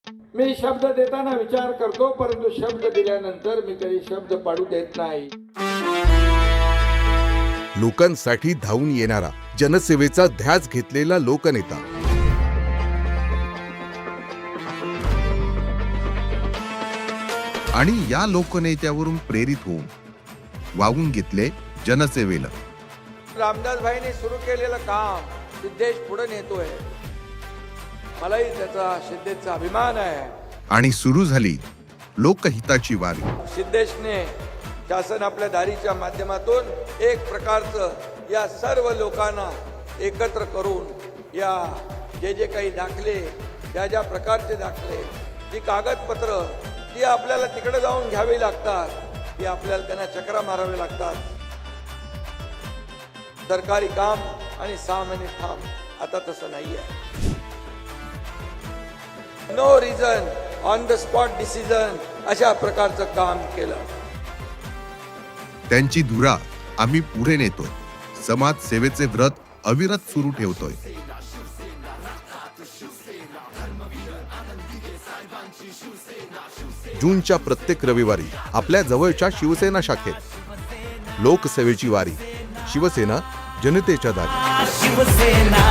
मी शब्द देताना विचार करतो, परंतु शब्द दिल्यानंतर मी कधी शब्द पाडू देत नाही. लोकांसाठी धावून येणारा, जनसेवेचा ध्यास घेतलेला लोकनेता. आणि या लोकनेत्यावरून प्रेरित होऊन वाहून घेतले जनसेवेला. रामदास भाईंनी सुरू केलेलं काम सिद्धेश पुढे नेतोय. मलाही त्याचा सिद्धेशचा अभिमान आहे. आणि सुरू झाली लोकहिताची वारी. सिद्धेशने शासन आपल्या दारीच्या माध्यमातून एक प्रकारचं या सर्व लोकांना एकत्र करून या जे काही दाखले, ज्या प्रकारचे दाखले, जी कागदपत्र ती आपल्याला तिकडे जाऊन घ्यावी लागतात, ती आपल्याला त्यांना चक्रा मारावे लागतात. सरकारी काम आणि 6 महिने थांब. आता तसं नाहीये. No reason, on the spot decision, अशा प्रकारचं काम केलं. त्यांची धुरा आम्ही पुढे नेतोय. समाज सेवेचे व्रत अविरत सुरू ठेवतोय. जूनच्या प्रत्येक रविवारी आपल्या जवळच्या शिवसेना शाखेत लोकसेवेची वारी. शिवसेना जनतेच्या दारी. शिवसेना.